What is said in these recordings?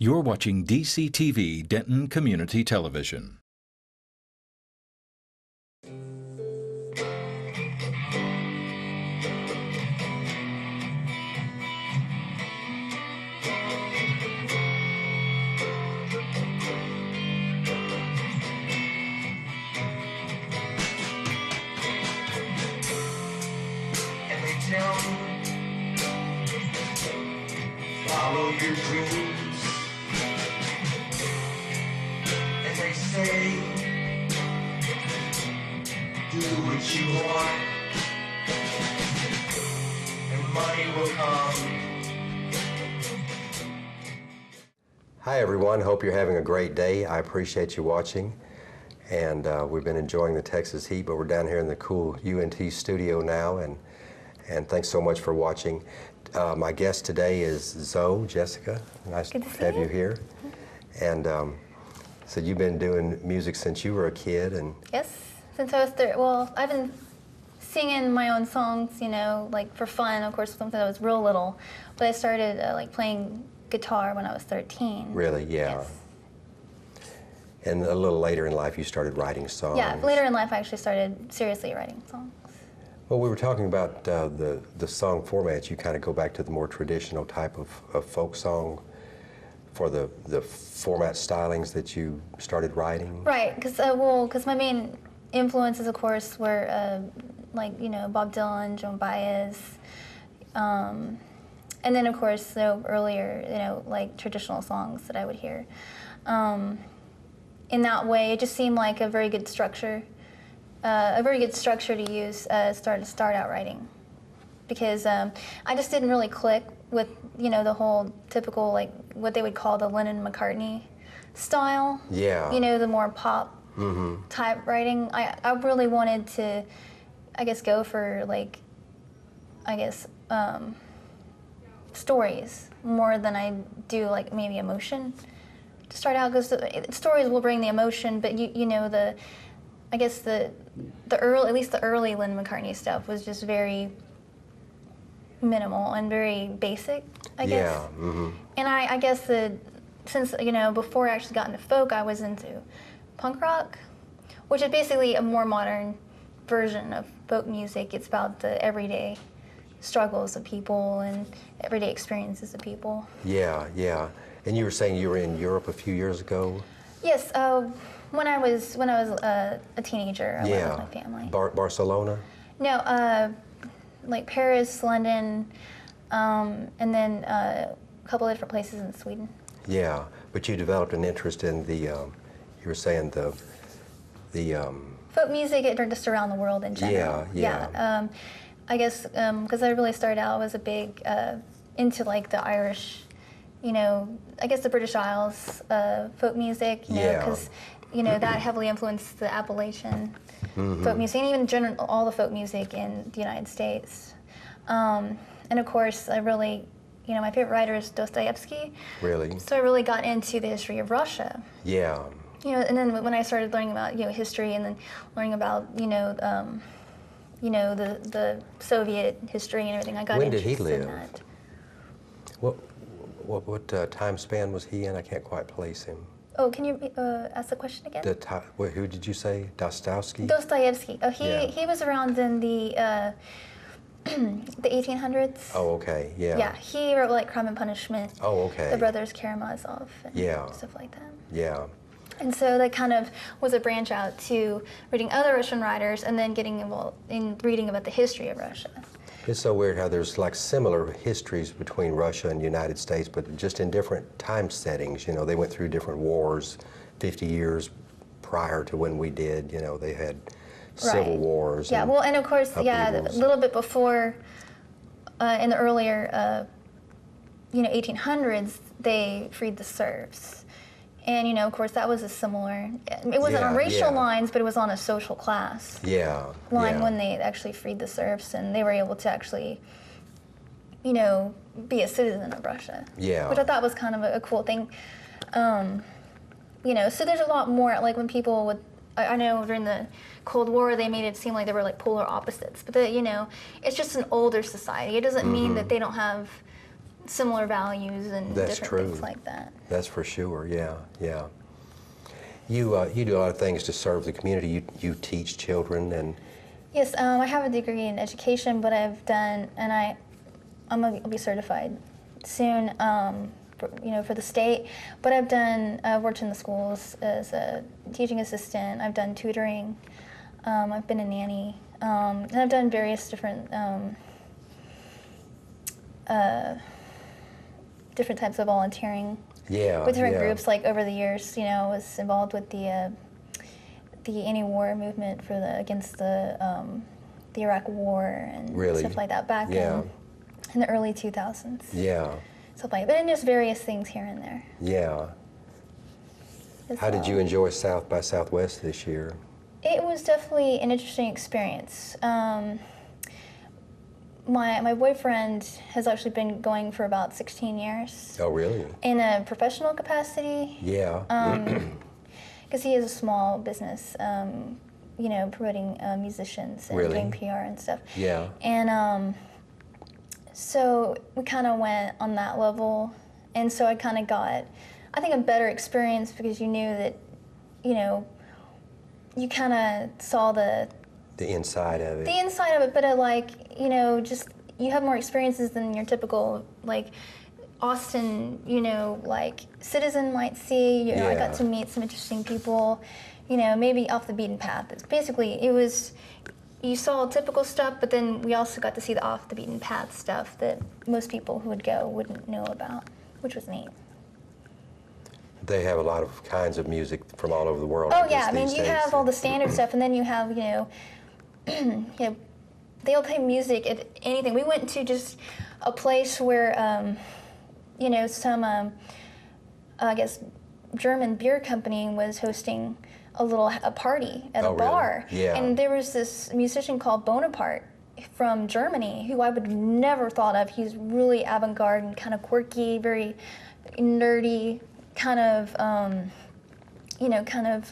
You're watching DCTV Denton Community Television. Follow your dreams, and they say, do what you want, and money will come. Hi everyone, hope you're having a great day. I appreciate you watching, and we've been enjoying the Texas heat, but we're down here in the cool UNT studio now, and thanks so much for watching. My guest today is Zoe, Jessica. Nice to have you here. And so you've been doing music since you were a kid, and yes, since I was well, I've been singing my own songs, you know, like for fun, of course, something I was real little. But I started like playing guitar when I was 13. Really, yeah. Yes. And a little later in life, you started writing songs. Yeah, later in life, I actually started seriously writing songs. Well, we were talking about the song formats. You kind of go back to the more traditional type of folk song for the format stylings that you started writing. Right, because my main influences, of course, were like, you know, Bob Dylan, Joan Baez, and then of course earlier, you know, like traditional songs that I would hear. In that way, it just seemed like a very good structure. To use start out writing, because I just didn't really click with, you know, the whole typical, like what they would call the Lennon-McCartney style. Yeah. You know, the more pop type writing. I really wanted to, I guess, go for like, stories more than I do like maybe emotion to start out, because stories will bring the emotion, but you know I guess the early, at least the early Lennon-McCartney stuff was just very minimal and very basic, I guess. Yeah. And I guess since, you know, before I actually got into folk, I was into punk rock, which is basically a more modern version of folk music. It's about the everyday struggles of people and everyday experiences of people. Yeah, yeah. And you were saying you were in Europe a few years ago? Yes. When I was a teenager, I went with my family. Barcelona? No, like Paris, London, and then a couple of different places in Sweden. Yeah, but you developed an interest in the, you were saying the folk music, just around the world in general. Yeah. I guess because I really started out as a big into like the Irish, you know, I guess the British Isles folk music, you know, because you know that heavily influenced the Appalachian folk music, and even in general all the folk music in the United States. And of course, I really, you know, my favorite writer is Dostoevsky. Really? So I really got into the history of Russia. Yeah. You know, and then when I started learning about, you know, history, and then learning about, you know, the Soviet history and everything, I got interested in that. When did he live? What time span was he in? I can't quite place him. Oh, can you ask the question again? Who did you say? Dostoevsky? Dostoevsky. Oh, he was around in the 1800s. Oh, okay, yeah. Yeah, he wrote like Crime and Punishment. Oh, okay. The Brothers Karamazov and stuff like that. Yeah. And so that kind of was a branch out to reading other Russian writers and then getting involved in reading about the history of Russia. It's so weird how there's like similar histories between Russia and the United States, but just in different time settings. You know, they went through different wars 50 years prior to when we did. You know, they had civil wars. Yeah, well, and of course, upheavals. a little bit before, in the earlier, you know, 1800s, they freed the serfs. And, you know, of course, that was a similar, it wasn't on racial lines, but it was on a social class line when they actually freed the serfs, and they were able to actually, you know, be a citizen of Russia. Yeah. Which I thought was kind of a cool thing. You know, so there's a lot more, like when people would, I know during the Cold War, they made it seem like they were like polar opposites, but you know, it's just an older society. It doesn't mean that they don't have similar values and That's different true. things like that. That's for sure. Yeah, yeah. You do a lot of things to serve the community. You teach children and. Yes, I have a degree in education, but I've done, and I'll be certified soon, for the state. But I've worked in the schools as a teaching assistant. I've done tutoring. I've been a nanny, and I've done various different types of volunteering. Yeah, with different yeah. groups. Like over the years, I was involved with the anti-war movement against the Iraq War and Really? stuff like that back in the early 2000s. Yeah, Stuff like that. And just various things here and there. yeah. How did you enjoy South by Southwest this year? It was definitely an interesting experience. My boyfriend has actually been going for about 16 years. Oh, really? In a professional capacity. Yeah. Because he has a small business, promoting musicians and Really? doing PR and stuff. Yeah. And so we kind of went on that level. And so I kind of got, I think, a better experience because you knew that, you kind of saw the inside of it. the inside of it, but just you have more experiences than your typical Austin, citizen might see. I Yeah. got to meet some interesting people, maybe off the beaten path. It's basically, you saw typical stuff, but then we also got to see the off the beaten path stuff that most people who would go wouldn't know about, which was neat. They have a lot of kinds of music from all over the world. Oh I yeah, guess, I mean these you days. have all the standard stuff, and then you have they'll play music at anything. We went to just a place where some I guess German beer company was hosting a party at a Oh, really? bar, Yeah. and there was this musician called Bonaparte from Germany who I would never thought of. He's really avant-garde and kind of quirky, very nerdy, kind of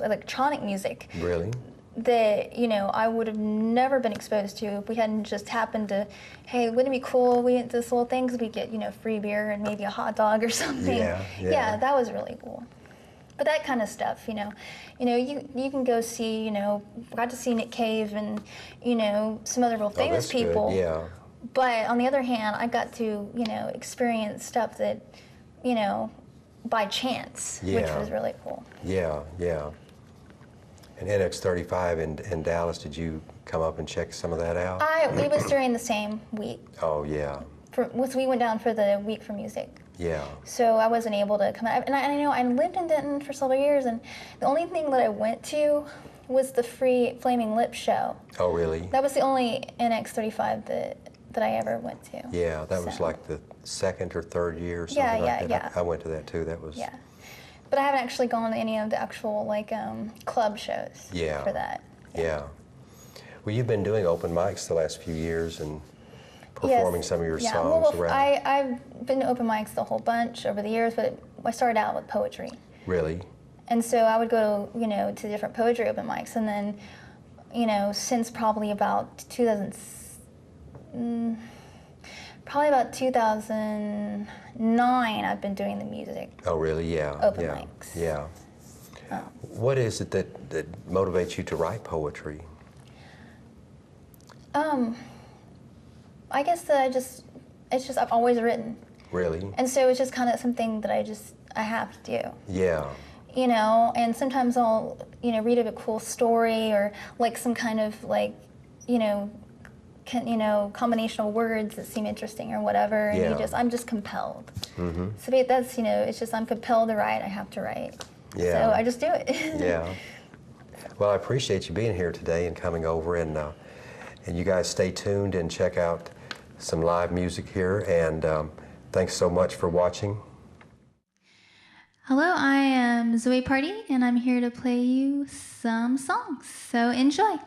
electronic music Really? that I would have never been exposed to if we hadn't just happened to, hey, wouldn't it be cool? We went to this little thing, 'cause we get free beer and maybe a hot dog or something. Yeah. That was really cool. But that kind of stuff, you can go see, got to see Nick Cave and some other real famous that's good. people. Yeah. But on the other hand, I got to experience stuff that by chance, which Yeah. was really cool. Yeah, yeah. And NX35 in Dallas, did you come up and check some of that out? It was during the same week. Oh, yeah, We went down for the week for music. yeah. So I wasn't able to come out. And I know I lived in Denton for several years, and the only thing that I went to was the free Flaming Lips show. Oh, really? That was the only NX35 that I ever went to. Yeah, that was So, like the second or third year or something Yeah, like yeah, that. yeah. I went to that too. That was. Yeah. But I haven't actually gone to any of the actual club shows Yeah. for that. Yeah. Well, you've been doing open mics the last few years and performing Yes. some of your Yeah. songs Well, around. I've been to open mics the whole bunch over the years, but I started out with poetry. Really? And so I would go, to different poetry open mics, and then, since probably about 2009, I've been doing the music. Oh, really? Yeah. Open yeah. mics. Yeah. What is it that motivates you to write poetry? I guess that I've always written. Really? And so it's just kind of something that I have to do. Yeah. And sometimes I'll, read a cool story or some kind of combination of words that seem interesting or whatever, and Yeah. I'm just compelled. Mm-hmm. So that's, it's just I'm compelled to write, I have to write. Yeah. So I just do it. Yeah. Well, I appreciate you being here today and coming over, and you guys stay tuned and check out some live music here, and thanks so much for watching. Hello, I am Zoe Pardee, and I'm here to play you some songs, so enjoy.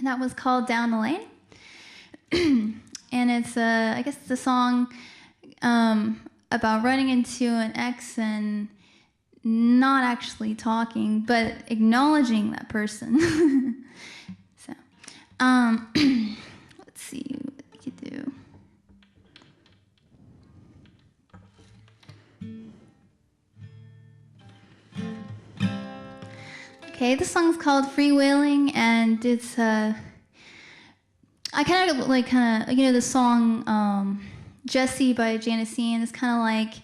that was called Down the Lane. And it's, I guess it's a song about running into an ex and not actually talking, but acknowledging that person. So, let's see what we could do. Okay, the song's called Freewheeling, and it's I kind of the song Jessie by Janisine is kind of like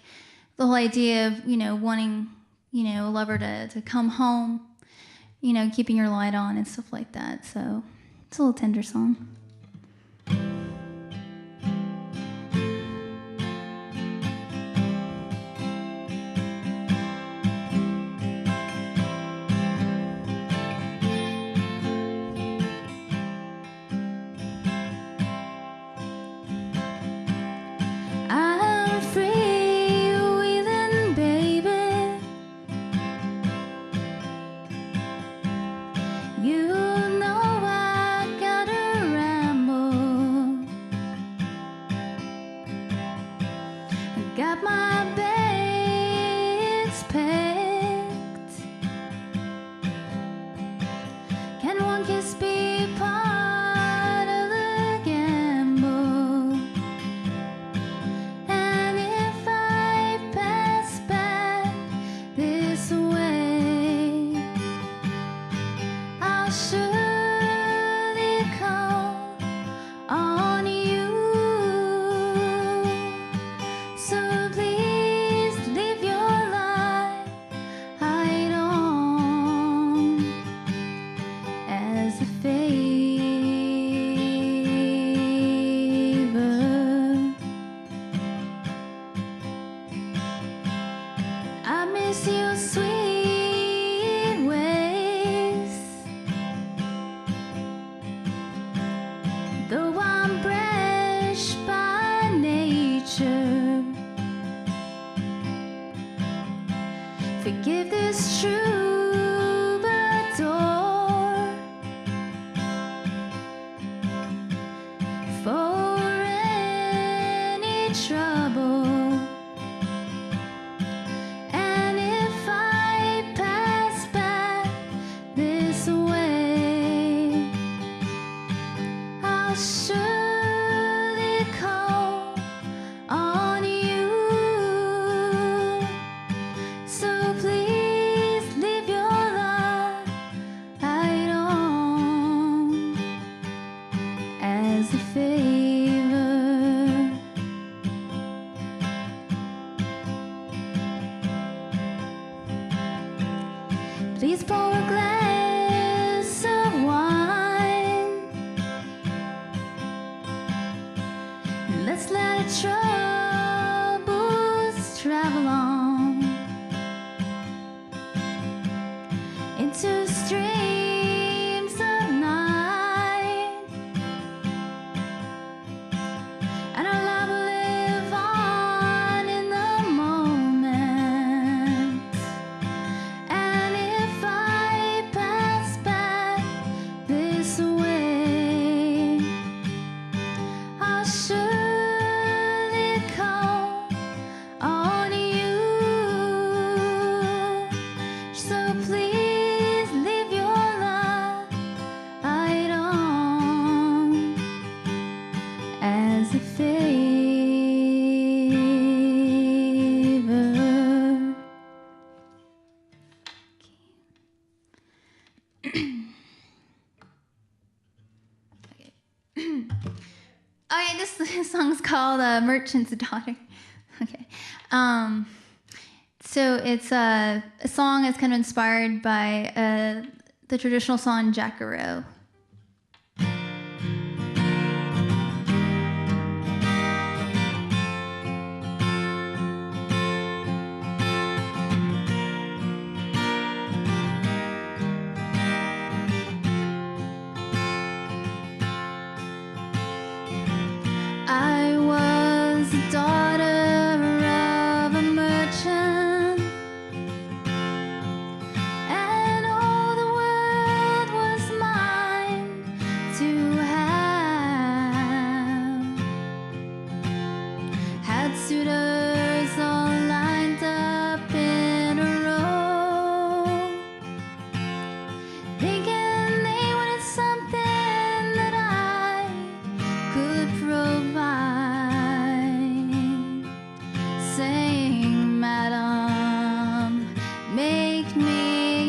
the whole idea of wanting a lover to come home, keeping your light on and stuff like that. So it's a little tender song. Got my bags packed. Can one kiss be part of the gamble? And if I pass back this way, I'll surely call on you. So please live your life right on as a favor. I miss your sweet ways, though I'm brash by nature. Forgive this troubadour for any trouble. And if I pass back this way, I'll surely call on you. So please live your life right on as a favor. Please pour a glass of wine. Let's let troubles travel on into streams of night, and our love will live on in the moment. And if I pass back this way, I'll surely call on you. So please live your life right on as a favor. Okay. Okay, this song's called Merchant's Daughter. Okay. So it's a song that's kind of inspired by the traditional song Jackaroo. I was a daughter of a merchant, and all the world was mine.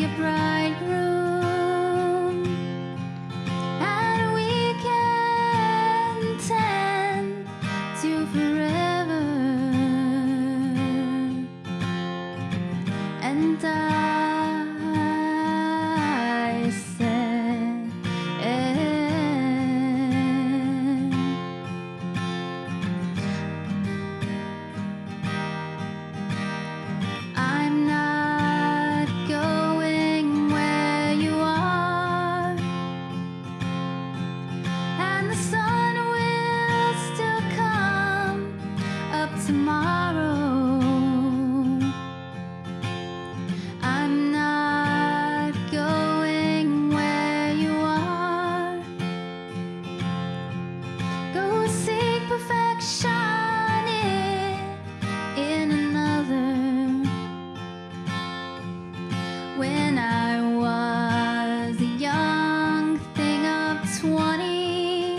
be a bridegroom, and we can tend to forever. And I said, I'm not going where you are, and the sun will still come up tomorrow. I'm not going where you are. Go seek perfection in another. When I was a young thing of 20,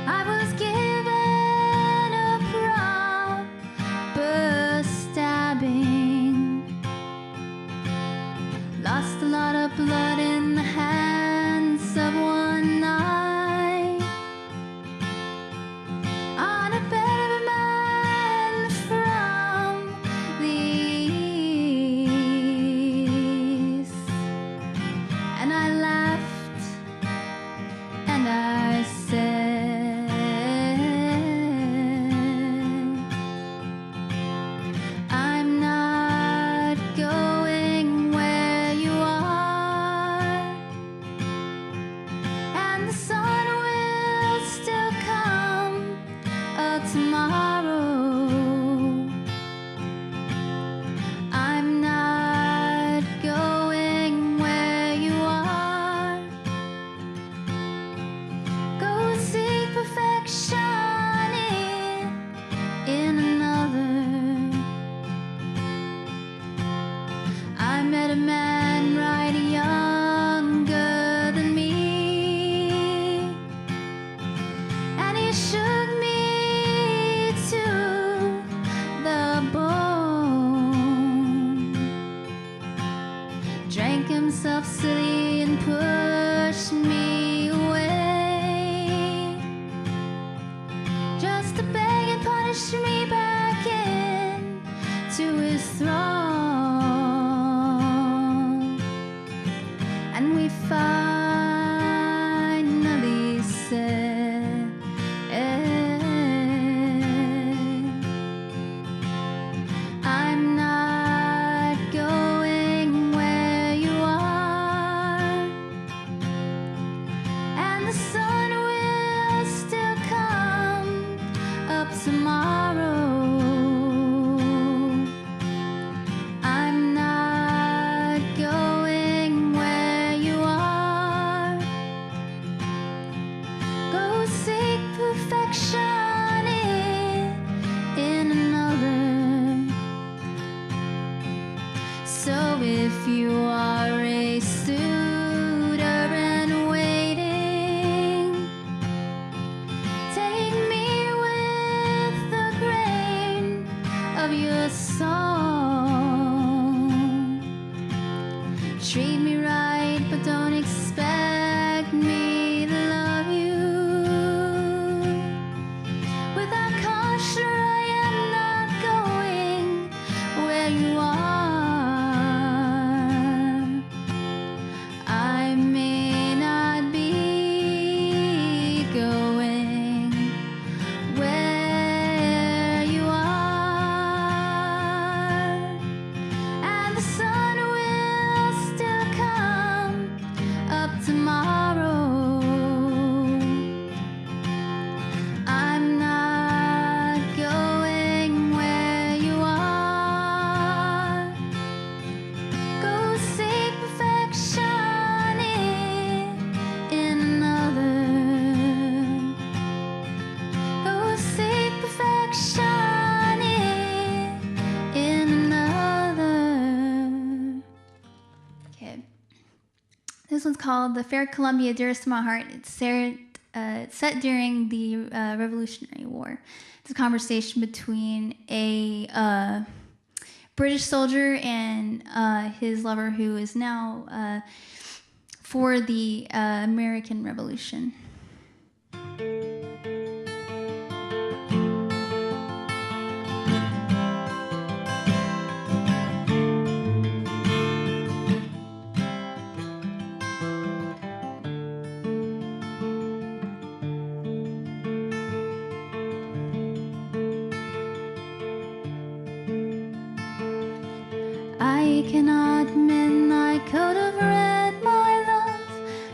I was given a proper stabbing. Lost a lot of blood in the hands of one night, on a bed of a man from the east. And I laughed and I said, I'm not going where you are, and the sun will still come tomorrow. I'm not going where you are. Go seek perfection in another. I met a man right younger than me, and he shook me to the bone. Drank himself silly and pushed me away, just to beg and punish me back in to his throne. And we finally said, I'm not going where you are, and the sun will still come up tomorrow. I'm not going where you are. Go seek perfection in another. So if you are a suitor and waiting, take me with the grain of your song. Treat me right, but don't expect me to love you. Without caution, I am not going where you are. I may not be going where you are, and the sun will still come up tomorrow. I'm not going where you are. Go seek perfection in another. Go seek perfection in another. Okay. This one's called "The Fair Columbia, Dearest to My Heart." It's set during the Revolutionary War. It's a conversation between a British soldier and his lover, who is now for the American Revolution. I cannot mend thy coat of red, my love,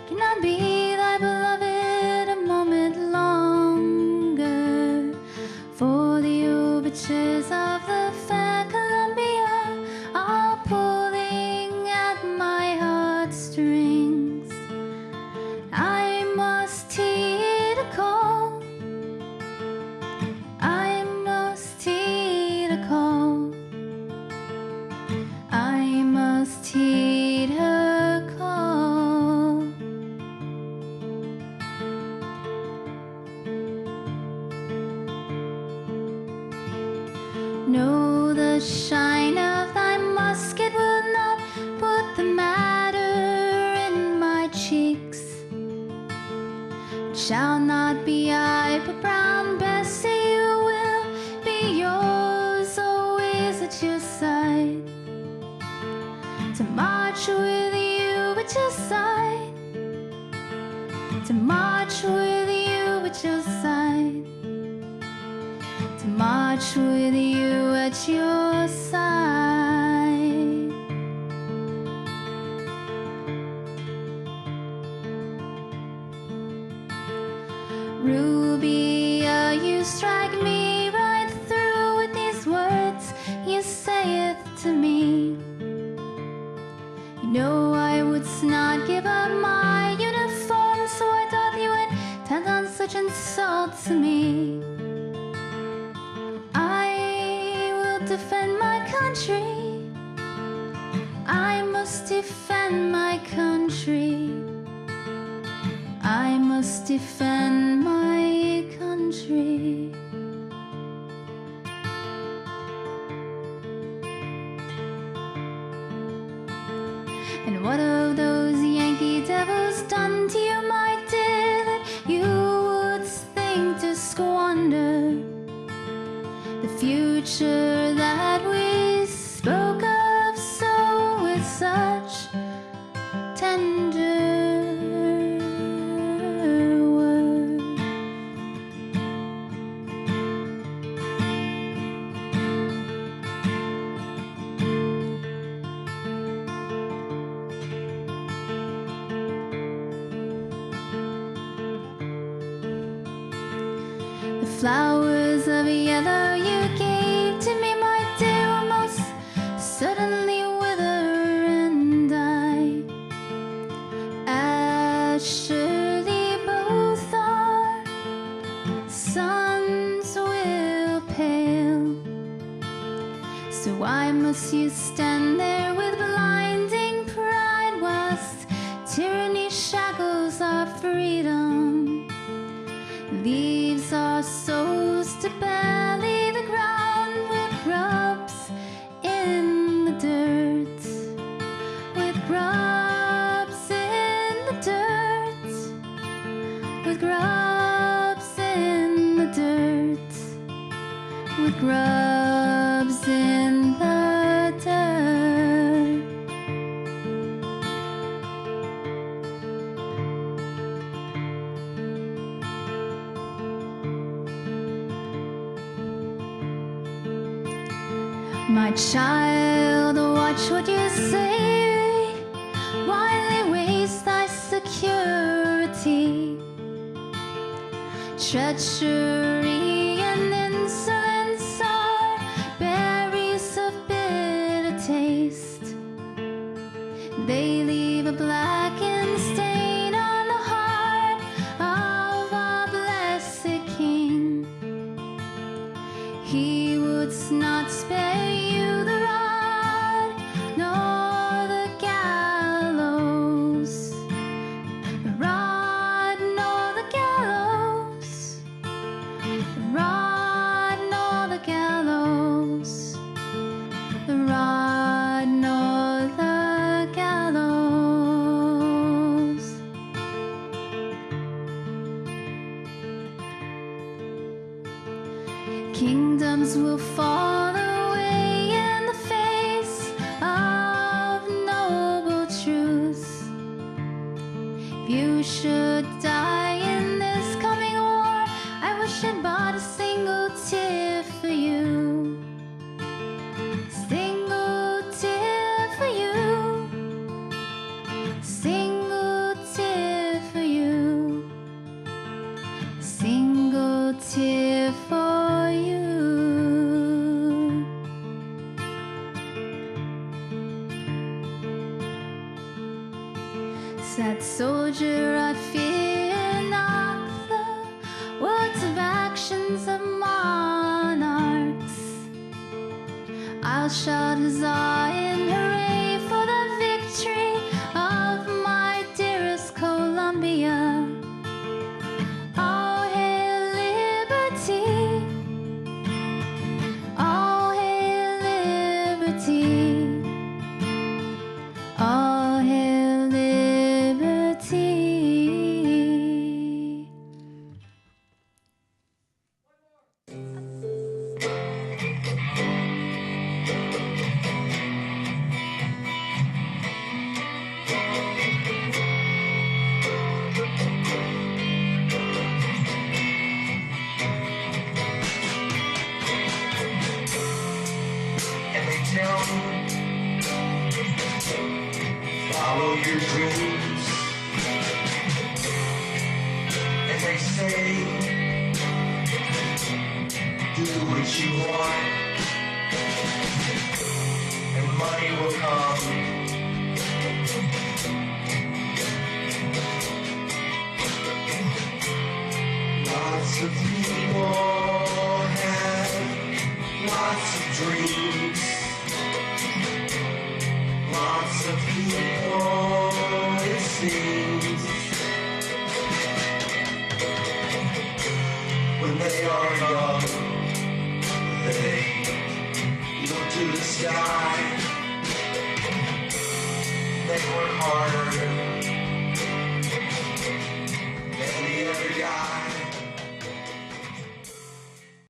cannot be thy beloved a moment longer. For the overtures of the fair Columbia are pulling at my heartstrings. I must heed a call, I must heed a call, I must heed her call. No, the shine of thy musket will not put the matter in my cheeks. It shall not be I, but brown Bessie, you will be yours, always at your side. To march with you at your side, to march with you at your side, to march with you at your side. Ruby, you strike me right through with these words you sayeth to me. You know I would not give up my uniform, so I thought you would tend on such insult to me. I will defend my country, I must defend my country, I must defend my country. And what of those Yankee devils done to you, my dear, that you would think to squander the future that we spoke of so with such tender word? The flowers of yellow you gave to me, my dear, will most certainly wither and die, as surely both our suns will pale. So why must you stand there with blinding pride, whilst tyranny shackles our freedom, leaves our souls to belly the ground with grubs in the dirt, with grubs in the dirt, with grubs in the dirt, with grubs in the dirt. My child, watch what you say, while they waste thy security. Treachery and insolence are berries of bitter taste. They leave a blackened stain on the heart of our blessed King. He would not spare you the rod, nor the gallows, the rod nor the gallows, the rod nor the gallows, the rod arms will fall away in the face of noble truth. If you should die in this coming war, I wish I'd bought a single tear for you. Single tear for you. Single tear for you. Single tear for you. Sad soldier, I fear not the words of actions of monarchs. I'll shout huzzah and hooray for the victory of my dearest Columbia. All hail liberty. All hail liberty. All hail liberty. and they tell me, follow your dreams. And they say, do what you want, and money will come. Lots of people have lots of dreams. Lots of people, it seems, when they are young, they look to the sky. They work harder